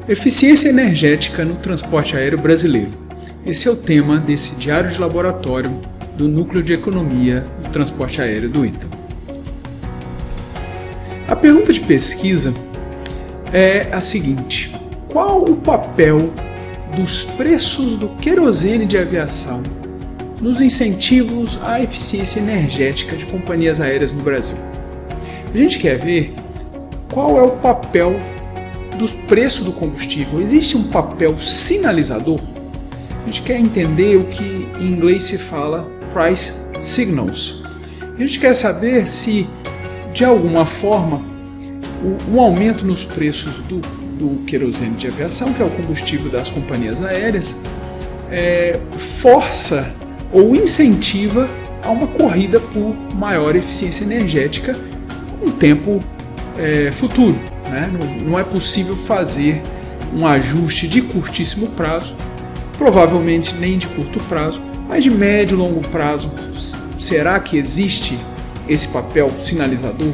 Eficiência energética no transporte aéreo brasileiro. Esse é o tema desse diário de laboratório do Núcleo de Economia do Transporte Aéreo do ITA. A pergunta de pesquisa é a seguinte: qual o papel dos preços do querosene de aviação nos incentivos à eficiência energética de companhias aéreas no Brasil? A gente quer ver qual é o papel dos preços do combustível. Existe um papel sinalizador? A gente quer entender o que em inglês se fala price signals. A gente quer saber se, de alguma forma, um aumento nos preços do querosene de aviação, que é o combustível das companhias aéreas, força ou incentiva a uma corrida por maior eficiência energética no tempo futuro. Né? Não é possível fazer um ajuste de curtíssimo prazo, provavelmente nem de curto prazo, mas de médio e longo prazo. Será que existe esse papel sinalizador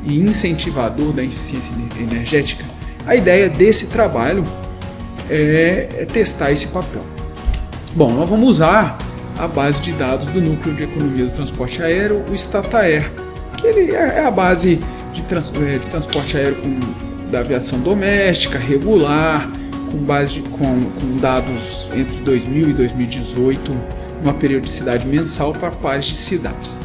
e incentivador da eficiência energética? A ideia desse trabalho é testar esse papel. Bom, nós vamos usar a base de dados do Núcleo de Economia do Transporte Aéreo, o STATAER, que ele é a base de transporte aéreo da aviação doméstica, regular, com dados entre 2000 e 2018, uma periodicidade mensal para pares de cidades.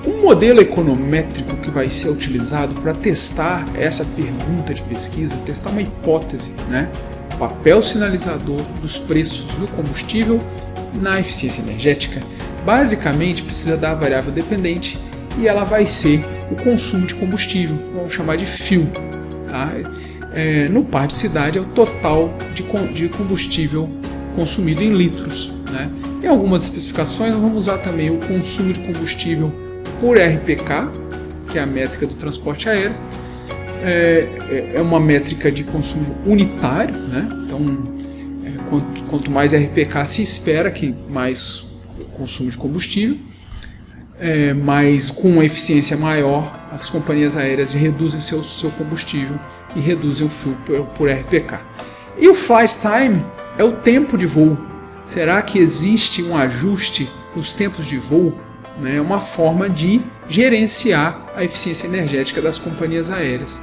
Um modelo econométrico que vai ser utilizado para testar essa pergunta de pesquisa, testar uma hipótese, né? Papel sinalizador dos preços do combustível na eficiência energética, basicamente precisa da variável dependente e ela vai ser o consumo de combustível, vamos chamar de fuel. Tá? No par de cidade é o total de combustível consumido em litros. Né? Em algumas especificações nós vamos usar também o consumo de combustível por RPK, que é a métrica do transporte aéreo. É uma métrica de consumo unitário, né? Então quanto mais RPK se espera que mais consumo de combustível, mas com uma eficiência maior as companhias aéreas reduzem seu combustível e reduzem o fuel por RPK. E o flight time é o tempo de voo. Será que existe um ajuste nos tempos de voo? É uma forma de gerenciar a eficiência energética das companhias aéreas.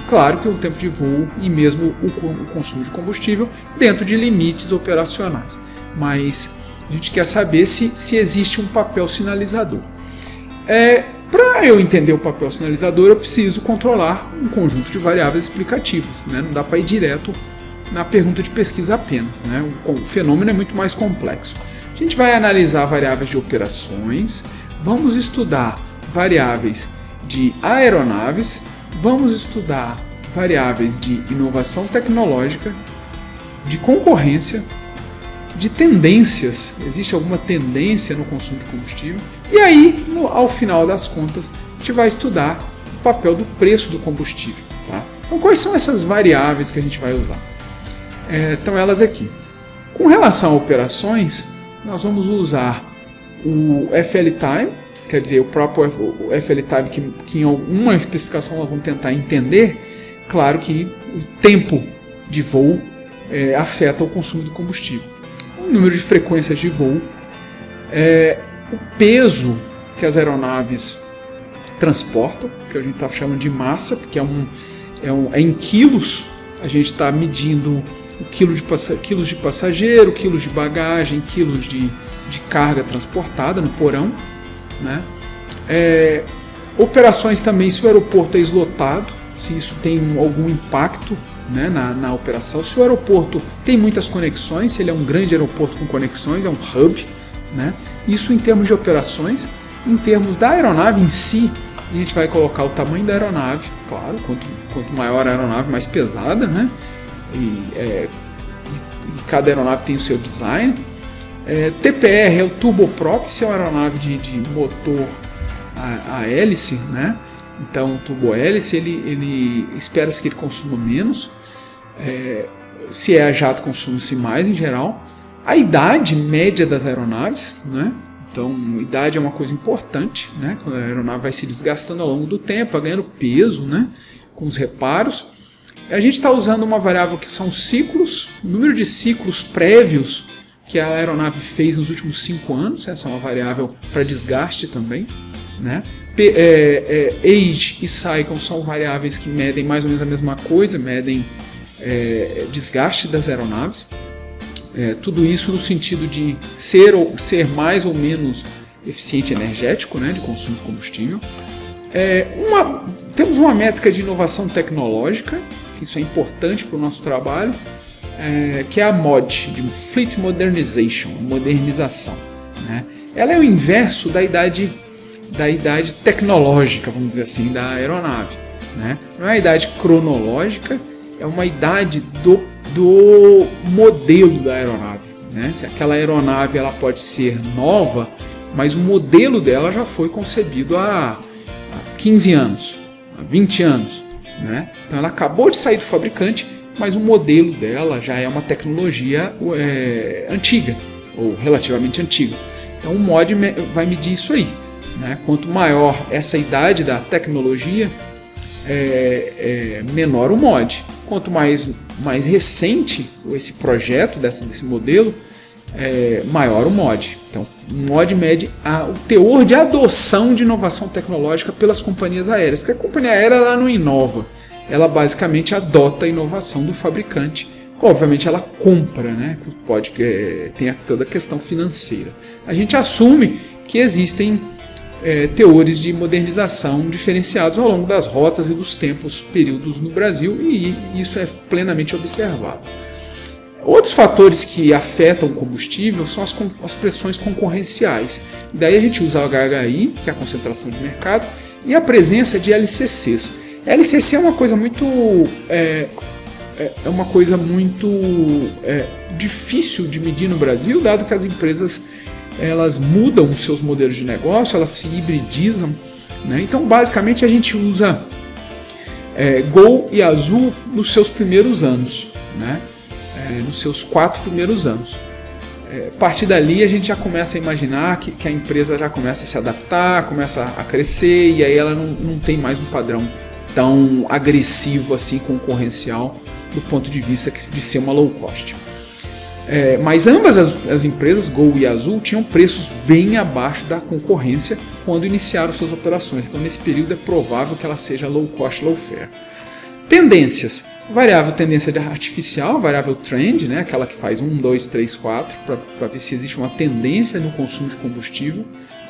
Claro que o tempo de voo e mesmo o consumo de combustível dentro de limites operacionais, mas a gente quer saber se existe um papel sinalizador. Para eu entender o papel sinalizador, eu preciso controlar um conjunto de variáveis explicativas. Não dá para ir direto na pergunta de pesquisa apenas. O fenômeno é muito mais complexo. A gente vai analisar variáveis de operações, vamos estudar variáveis de aeronaves, vamos estudar variáveis de inovação tecnológica, de concorrência, de tendências. Existe alguma tendência no consumo de combustível? E aí, ao final das contas, a gente vai estudar o papel do preço do combustível. Tá? Então, quais são essas variáveis que a gente vai usar? Estão elas aqui. Com relação a operações, nós vamos usar o FL Time, quer dizer, o próprio FL Time que em alguma especificação nós vamos tentar entender. Claro que o tempo de voo afeta o consumo do combustível. O número de frequências de voo, o peso que as aeronaves transportam, que a gente está chamando de massa, porque é em quilos. A gente está medindo o quilos de passageiro, quilos de bagagem, quilos de carga transportada no porão. Operações também, se o aeroporto é esgotado, se isso tem algum impacto na operação. Se o aeroporto tem muitas conexões, se ele é um grande aeroporto com conexões, é um hub. Isso em termos de operações. Em termos da aeronave em si, a gente vai colocar o tamanho da aeronave, claro, quanto maior a aeronave, mais pesada, e cada aeronave tem o seu design. TPR é o turboprop, se é uma aeronave de motor a hélice, então o turbohélice ele espera-se que ele consuma menos, se é a jato consome-se mais em geral. A idade média das aeronaves, então idade é uma coisa importante, quando a aeronave vai se desgastando ao longo do tempo, vai ganhando peso, com os reparos. A gente está usando uma variável que são ciclos, número de ciclos prévios que a aeronave fez nos últimos 5 anos. Essa é uma variável para desgaste também, né? Age e cycle são variáveis que medem mais ou menos a mesma coisa, medem desgaste das aeronaves. Tudo isso no sentido de ser mais ou menos eficiente energético, né, de consumo de combustível. Temos uma métrica de inovação tecnológica, que isso é importante para o nosso trabalho, que é a MOD, de Fleet Modernization, modernização, né? Ela é o inverso da idade tecnológica, vamos dizer assim, da aeronave, né? Não é a idade cronológica, é uma idade do modelo da aeronave, né? Se aquela aeronave ela pode ser nova, mas o modelo dela já foi concebido há 15 anos, há 20 anos, né? Então ela acabou de sair do fabricante, mas o modelo dela já é uma tecnologia antiga, ou relativamente antiga. Então o MOD vai medir isso aí, né? Quanto maior essa idade da tecnologia, menor o MOD. Quanto mais recente esse projeto desse modelo, maior o MOD. Então, o MOD mede o teor de adoção de inovação tecnológica pelas companhias aéreas, porque a companhia aérea ela não inova, ela basicamente adota a inovação do fabricante. Obviamente ela compra, né? Tem toda a questão financeira. A gente assume que existem teores de modernização diferenciados ao longo das rotas e dos períodos no Brasil, e isso é plenamente observável. Outros fatores que afetam o combustível são as pressões concorrenciais. E daí a gente usa o HHI, que é a concentração de mercado, e a presença de LCCs. LCC é uma coisa muito difícil de medir no Brasil, dado que as empresas elas mudam os seus modelos de negócio, elas se hibridizam, né? Então basicamente a gente usa Gol e Azul nos seus primeiros anos, né? Nos seus 4 primeiros anos. A partir dali a gente já começa a imaginar que a empresa já começa a se adaptar, começa a crescer, e aí ela não tem mais um padrão tão agressivo assim, concorrencial, do ponto de vista de ser uma low cost. Mas ambas as empresas, Gol e Azul, tinham preços bem abaixo da concorrência quando iniciaram suas operações. Então nesse período é provável que ela seja low cost, low fare. Tendências. Variável tendência artificial, variável trend, né? Aquela que faz 1, 2, 3, 4, para ver se existe uma tendência no consumo de combustível,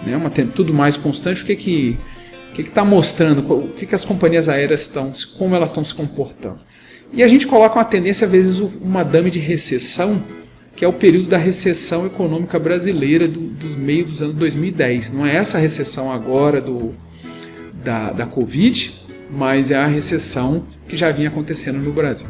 né? Tudo mais constante. O que está mostrando, o que as companhias aéreas como elas estão se comportando. E a gente coloca uma tendência, às vezes, uma dame de recessão, que é o período da recessão econômica brasileira do meio dos anos 2010. Não é essa recessão agora da Covid, mas é a recessão que já vinha acontecendo no Brasil.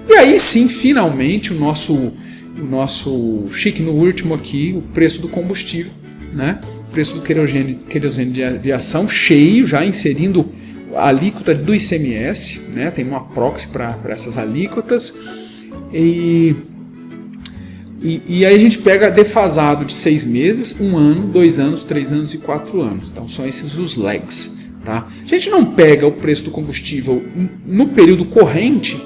E aí sim, finalmente, o nosso chique no último aqui, o preço do combustível, né? O preço do querosene de aviação cheio, já inserindo a alíquota do ICMS, né? Tem uma proxy para essas alíquotas. E aí a gente pega defasado de 6 meses, 1 ano, 2 anos, 3 anos e 4 anos. Então são esses os lags. Tá? A gente não pega o preço do combustível no período corrente,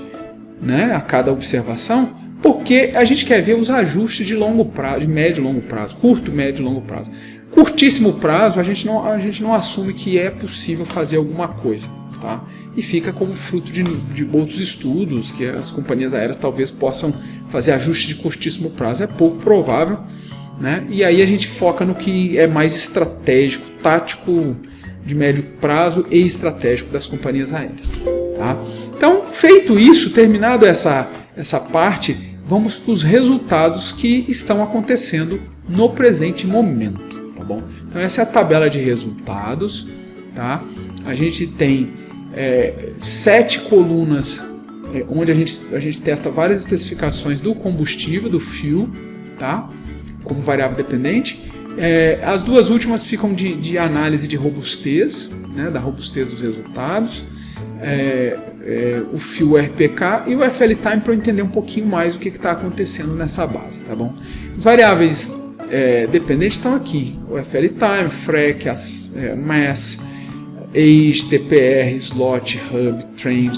né, a cada observação, porque a gente quer ver os ajustes de longo prazo, de médio e longo prazo, curto, médio e longo prazo. Curtíssimo prazo, a gente não assume que é possível fazer alguma coisa, tá? E fica como fruto de outros estudos, que as companhias aéreas talvez possam fazer ajustes de curtíssimo prazo. É pouco provável, né? E aí a gente foca no que é mais estratégico, tático, de médio prazo e estratégico das companhias aéreas. Tá? Então, feito isso, terminado essa parte, vamos para os resultados que estão acontecendo no presente momento. Tá bom? Então, essa é a tabela de resultados. Tá? A gente tem 7 colunas onde a gente testa várias especificações do combustível, do fuel, tá? Como variável dependente. As duas últimas ficam de análise de robustez, né, da robustez dos resultados, o Fuel RPK e o FL Time, para eu entender um pouquinho mais o que está acontecendo nessa base, tá bom? As variáveis dependentes estão aqui, o FL Time, FREC, Mass, Age, TPR, Slot, Hub,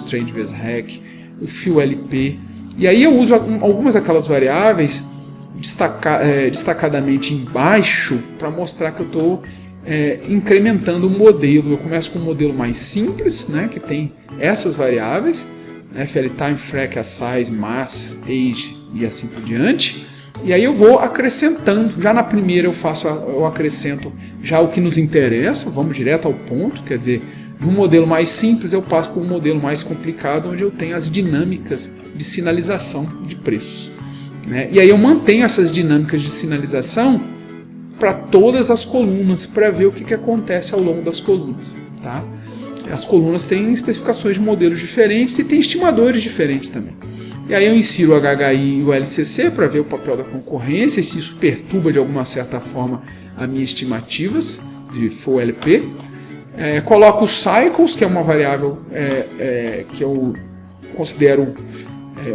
trend vezes rec, o fuel LP. E aí eu uso algumas daquelas variáveis destacadamente embaixo para mostrar que eu estou incrementando o modelo. Eu começo com um modelo mais simples, né, que tem essas variáveis, né, FL time, frac, size, mass, age e assim por diante. E aí eu vou acrescentando. Já na primeira eu acrescento já o que nos interessa, vamos direto ao ponto, quer dizer, de um modelo mais simples eu passo para um modelo mais complicado, onde eu tenho as dinâmicas de sinalização de preços, né? E aí eu mantenho essas dinâmicas de sinalização para todas as colunas, para ver o que acontece ao longo das colunas, tá? As colunas têm especificações de modelos diferentes e tem estimadores diferentes também. E aí eu insiro o HHI e o LCC para ver o papel da concorrência, se isso perturba de alguma certa forma as minhas estimativas de full LP. Coloco os cycles, que é uma variável que eu considero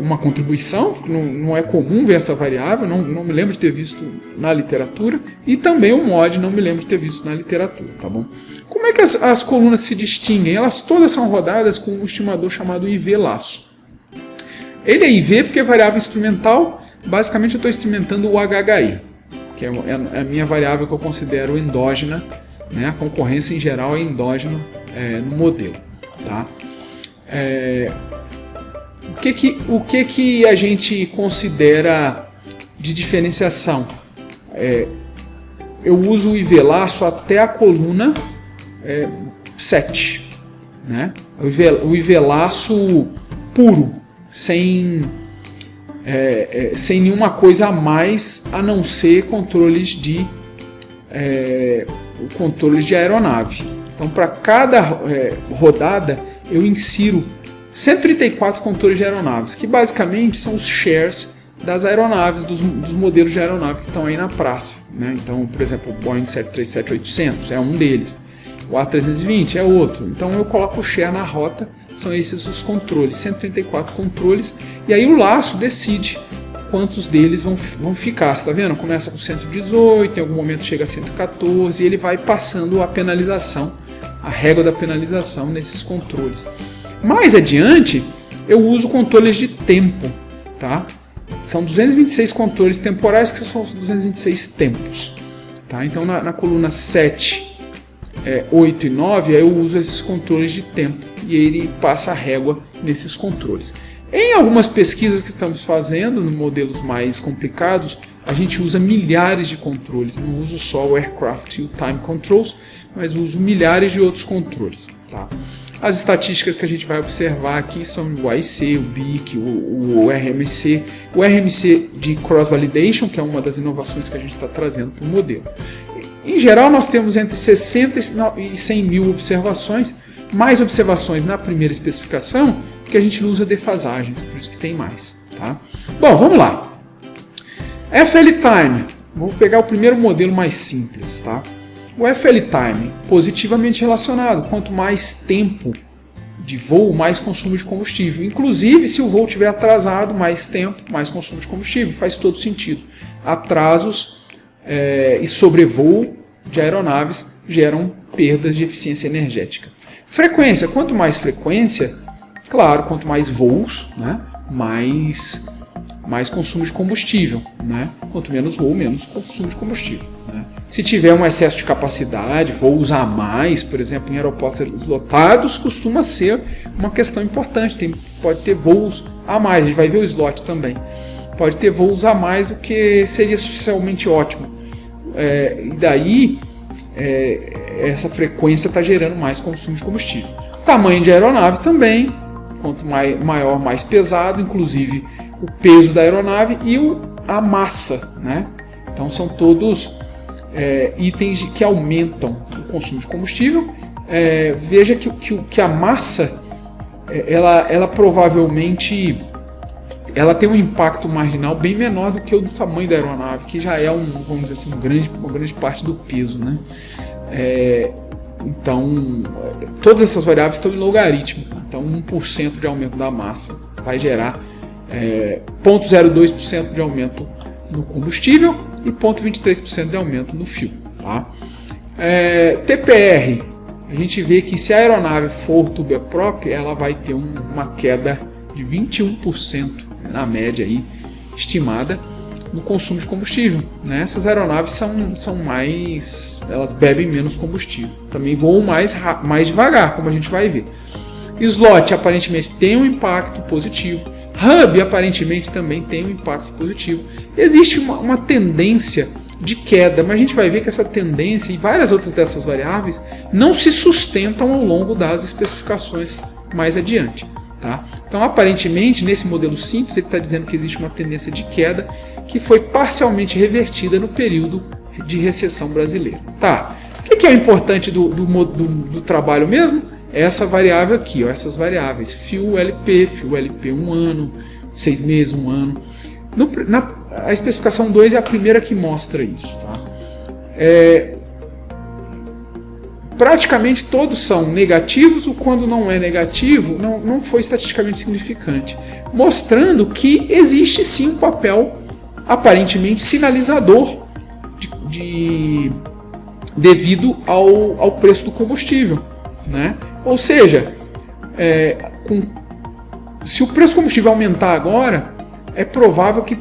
uma contribuição, não é comum ver essa variável, não me lembro de ter visto na literatura, e também o mod não me lembro de ter visto na literatura, tá bom? Como é que as colunas se distinguem? Elas todas são rodadas com um estimador chamado IV laço. Ele é IV porque é variável instrumental, basicamente eu estou instrumentando o HHI, que é a minha variável que eu considero endógena, né? A concorrência em geral é endógena no modelo, tá? O que a gente considera de diferenciação? Eu uso o IV laço até a coluna 7, né? O IV laço puro, sem nenhuma coisa a mais a não ser controles de aeronave. Então, para cada rodada, eu insiro 134 controles de aeronaves, que basicamente são os shares das aeronaves, dos modelos de aeronave que estão aí na praça, né? Então, por exemplo, o Boeing 737-800 é um deles, o A320 é outro. Então eu coloco o share na rota, são esses os controles, 134 controles, e aí o laço decide quantos deles vão ficar. Você está vendo? Começa com 118, em algum momento chega a 114, e ele vai passando a penalização, a régua da penalização nesses controles. Mais adiante, eu uso controles de tempo, tá? São 226 controles temporais, que são os 226 tempos, tá? Então na coluna 7, 8 e 9, aí eu uso esses controles de tempo e ele passa a régua nesses controles. Em algumas pesquisas que estamos fazendo, em modelos mais complicados, a gente usa milhares de controles, não uso só o Aircraft e o Time Controls, mas uso milhares de outros controles, tá? As estatísticas que a gente vai observar aqui são o AIC, o BIC, o RMC. O RMC de Cross Validation, que é uma das inovações que a gente está trazendo para o modelo. Em geral, nós temos entre 60 e 100 mil observações, mais observações na primeira especificação, porque a gente não usa defasagens, por isso que tem mais, tá? Bom, vamos lá. FL Time. Vamos pegar o primeiro modelo mais simples, tá? O FL Time, positivamente relacionado, quanto mais tempo de voo, mais consumo de combustível. Inclusive, se o voo estiver atrasado, mais tempo, mais consumo de combustível, faz todo sentido. Atrasos e sobrevoo de aeronaves geram perdas de eficiência energética. Frequência, quanto mais frequência, claro, quanto mais voos, né, mais consumo de combustível, né? Quanto menos voo, menos consumo de combustível, né? Se tiver um excesso de capacidade, voos a mais, por exemplo, em aeroportos lotados, costuma ser uma questão importante. Pode ter voos a mais, a gente vai ver o slot também. Pode ter voos a mais do que seria suficientemente ótimo. E daí, essa frequência está gerando mais consumo de combustível. Tamanho de aeronave também, quanto maior, mais pesado, inclusive o peso da aeronave e a massa, né? Então são todos itens que aumentam o consumo de combustível. Veja que a massa, ela provavelmente ela tem um impacto marginal bem menor do que o do tamanho da aeronave, que já é vamos dizer assim, uma grande parte do peso, né? Então, todas essas variáveis estão em logaritmo. Então, 1% de aumento da massa vai gerar 0,02% de aumento no combustível e 0,23% de aumento no fuel. Tá? TPR, a gente vê que se a aeronave for turboprop, ela vai ter uma queda de 21% na média aí, estimada no consumo de combustível. Né? Essas aeronaves são mais, elas bebem menos combustível, também voam mais devagar, como a gente vai ver. Slot aparentemente tem um impacto positivo, Hub aparentemente também tem um impacto positivo. Existe uma tendência de queda, mas a gente vai ver que essa tendência e várias outras dessas variáveis não se sustentam ao longo das especificações mais adiante. Tá? Então, aparentemente, nesse modelo simples, ele está dizendo que existe uma tendência de queda que foi parcialmente revertida no período de recessão brasileira. Tá. O que é o importante do trabalho mesmo? Essa variável aqui, ó, essas variáveis, Fuel LP 1 ano, 6 meses, 1 ano. A especificação 2 é a primeira que mostra isso. Tá? Praticamente todos são negativos, ou quando não é negativo, não foi estatisticamente significante, mostrando que existe sim um papel aparentemente sinalizador devido ao preço do combustível. Né? Ou seja, se o preço do combustível aumentar agora, é provável que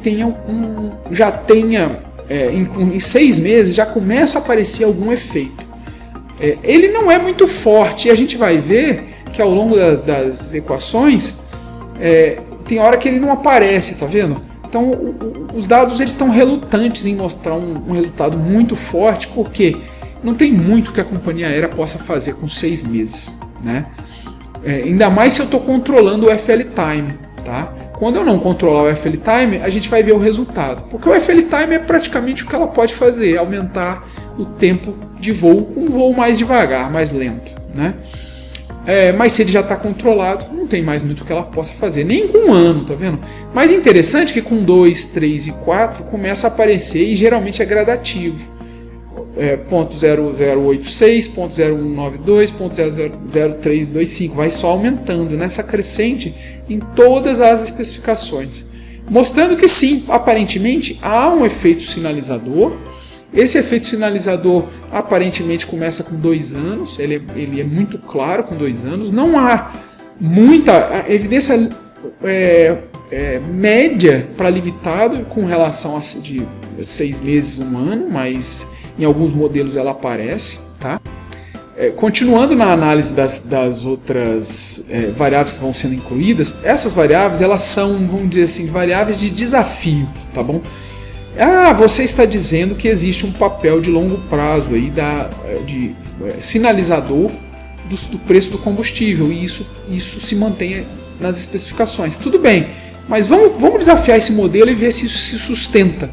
em 6 meses já começa a aparecer algum efeito. Ele não é muito forte, e a gente vai ver que ao longo das equações tem hora que ele não aparece, tá vendo? Então os dados eles estão relutantes em mostrar um resultado muito forte, porque não tem muito que a companhia aérea possa fazer com 6 meses. Né? Ainda mais se eu estou controlando o FL Time. Tá? Quando eu não controlar o FL Time, a gente vai ver o resultado. Porque o FL Time é praticamente o que ela pode fazer, aumentar o tempo de voo com um voo mais devagar, mais lento. Né? Mas se ele já está controlado, não tem mais muito que ela possa fazer, nem com 1 ano, tá vendo? Mas é interessante que com 2, 3 e 4 começa a aparecer e geralmente é gradativo. .0086, .0192, .00325, vai só aumentando nessa crescente em todas as especificações, mostrando que sim, aparentemente há um efeito sinalizador. Esse efeito sinalizador aparentemente começa com 2 anos, ele é muito claro com 2 anos, não há muita evidência média para limitado com relação a de 6 meses, 1 ano, mas em alguns modelos ela aparece. Tá? Continuando na análise das outras variáveis que vão sendo incluídas, essas variáveis elas são, vamos dizer assim, variáveis de desafio. Tá bom? Você está dizendo que existe um papel de longo prazo aí de sinalizador do preço do combustível, e isso se mantém nas especificações. Tudo bem, mas vamos desafiar esse modelo e ver se isso se sustenta.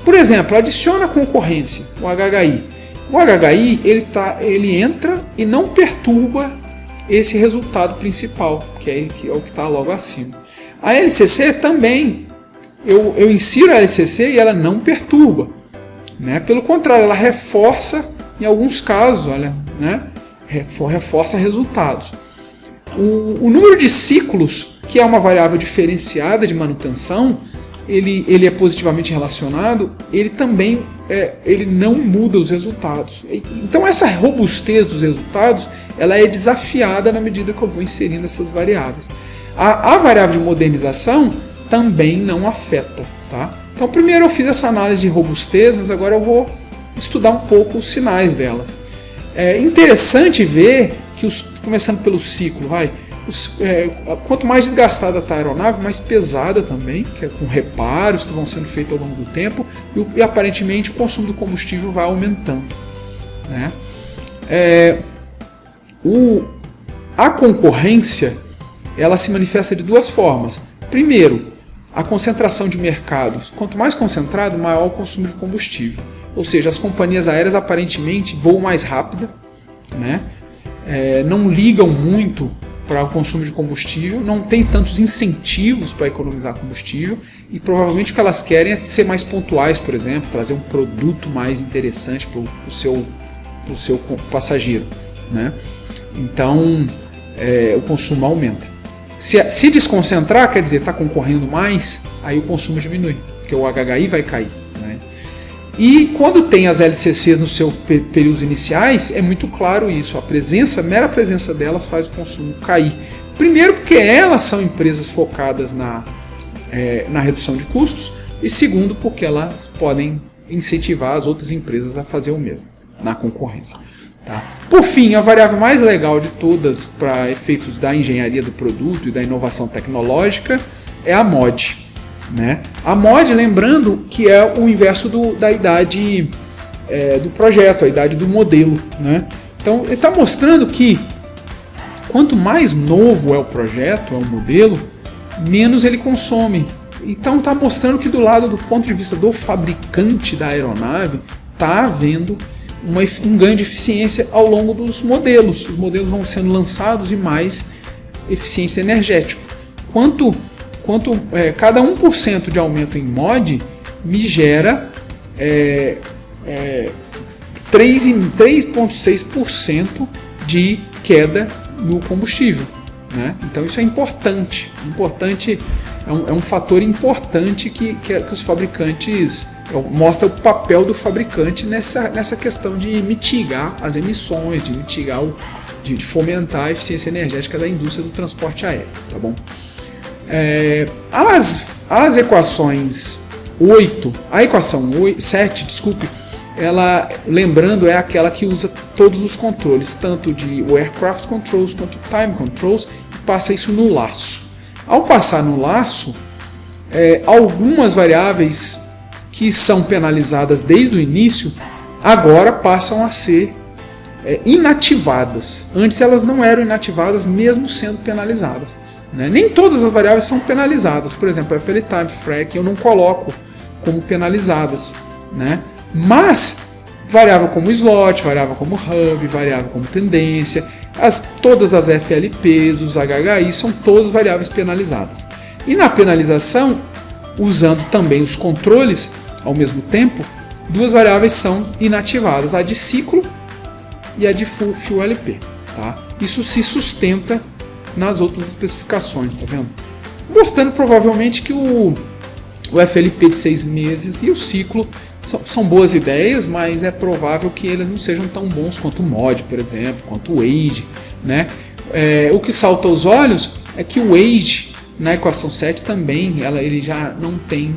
Por exemplo, adiciona a concorrência, o HHI. O HHI ele entra e não perturba esse resultado principal, que é o que está logo acima. A LCC também, eu insiro a LCC e ela não perturba. Né? Pelo contrário, ela reforça, em alguns casos, né? Reforça resultados. O número de ciclos, que é uma variável diferenciada de manutenção, ele é positivamente relacionado, ele também ele não muda os resultados. Então essa robustez dos resultados ela é desafiada na medida que eu vou inserindo essas variáveis. A variável de modernização também não afeta. Tá? Então primeiro eu fiz essa análise de robustez, mas agora eu vou estudar um pouco os sinais delas. É interessante ver que, começando pelo ciclo, quanto mais desgastada está a aeronave, mais pesada também, que é com reparos que vão sendo feitos ao longo do tempo, e aparentemente o consumo do combustível vai aumentando. Né? A concorrência ela se manifesta de 2 formas. Primeiro, a concentração de mercados. Quanto mais concentrado, maior o consumo de combustível. Ou seja, as companhias aéreas aparentemente voam mais rápido, né? Não ligam muito para o consumo de combustível, não tem tantos incentivos para economizar combustível e provavelmente o que elas querem é ser mais pontuais, por exemplo, trazer um produto mais interessante para o seu passageiro. Né? Então o consumo aumenta. Se desconcentrar, quer dizer, está concorrendo mais, aí o consumo diminui, porque o HHI vai cair. Né? E quando tem as LCCs nos seus períodos iniciais, é muito claro isso. A mera presença delas faz o consumo cair. Primeiro porque elas são empresas focadas na redução de custos, e segundo porque elas podem incentivar as outras empresas a fazer o mesmo na concorrência. Tá? Por fim, a variável mais legal de todas para efeitos da engenharia do produto e da inovação tecnológica é a MOD. Né? A MOD, lembrando que é o inverso da idade do projeto, a idade do modelo. Né? Então, ele está mostrando que quanto mais novo é o projeto, é o modelo, menos ele consome. Então, está mostrando que do ponto de vista do fabricante da aeronave, está havendo um ganho de eficiência ao longo dos modelos. Os modelos vão sendo lançados e mais eficiência energética. Cada 1% de aumento em MOD me gera 3,6% de queda no combustível. Né? Então isso é importante. É um fator importante que os fabricantes mostra o papel do fabricante nessa questão de mitigar as emissões, de fomentar a eficiência energética da indústria do transporte aéreo. Tá bom? As equações 8, a equação 7, desculpe, ela, lembrando, é aquela que usa todos os controles, tanto de aircraft controls quanto time controls, e passa isso no laço. Ao passar no laço, algumas variáveis que são penalizadas desde o início, agora passam a ser inativadas. Antes elas não eram inativadas, mesmo sendo penalizadas. Né? Nem todas as variáveis são penalizadas. Por exemplo, a FL Time, FRAC, eu não coloco como penalizadas. Né? Mas, variável como slot, variável como hub, variável como tendência, todas as FLPs, os HHI, são todas variáveis penalizadas. E na penalização, usando também os controles, ao mesmo tempo, duas variáveis são inativadas, a de ciclo e a de Fuel LP. Tá? Isso se sustenta nas outras especificações, tá vendo? Mostrando provavelmente que o FLP de 6 meses e o ciclo são boas ideias, mas é provável que eles não sejam tão bons quanto o MOD, por exemplo, quanto o AGE. Né? O que salta aos olhos é que o AGE, na equação 7 também, ele já não tem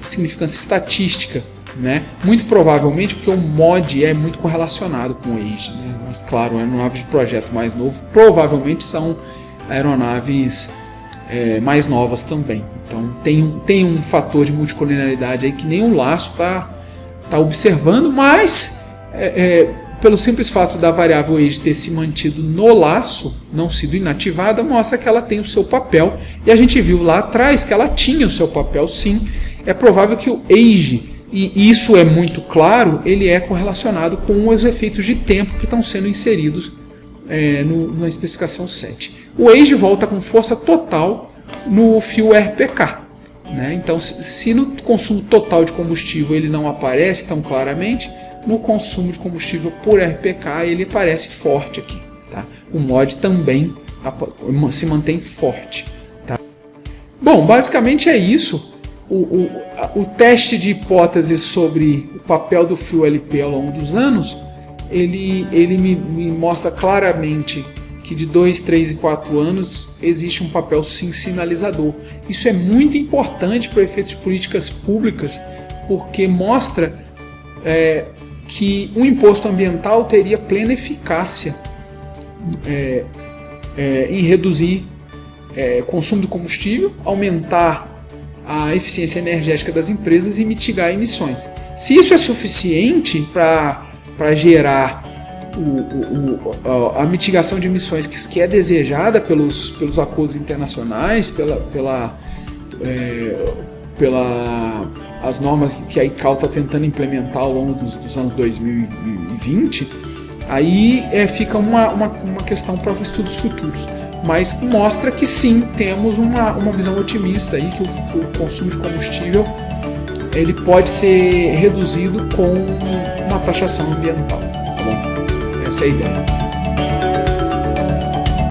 significância estatística, né? Muito provavelmente porque o MOD é muito correlacionado com o AGE, né? Mas claro, aeronaves de projeto mais novo provavelmente são aeronaves mais novas também. Então tem um fator de multicolinearidade aí que nem o laço está observando, mas pelo simples fato da variável AGE ter se mantido no laço, não sido inativada, mostra que ela tem o seu papel, e a gente viu lá atrás que ela tinha o seu papel sim. É provável que o AGE, e isso é muito claro, ele é correlacionado com os efeitos de tempo que estão sendo inseridos na especificação 7. O AGE volta com força total no Fuel RPK. Né? Então, se no consumo total de combustível ele não aparece tão claramente, no consumo de combustível por RPK ele aparece forte aqui. Tá? O MOD também se mantém forte. Tá? Bom, basicamente é isso. O teste de hipótese sobre o papel do Fuel LP ao longo dos anos, ele me mostra claramente que de 2, 3 e 4 anos existe um papel sim sinalizador. Isso é muito importante para efeitos de políticas públicas, porque mostra que um imposto ambiental teria plena eficácia em reduzir consumo de combustível, aumentar a eficiência energética das empresas e mitigar emissões. Se isso é suficiente para gerar a mitigação de emissões que é desejada pelos acordos internacionais, as normas que a ICAO está tentando implementar ao longo dos anos 2020, aí fica uma questão para estudos futuros. Mas mostra que sim, temos uma visão otimista aí, que o consumo de combustível ele pode ser reduzido com uma taxação ambiental. Tá bom? Essa é a ideia.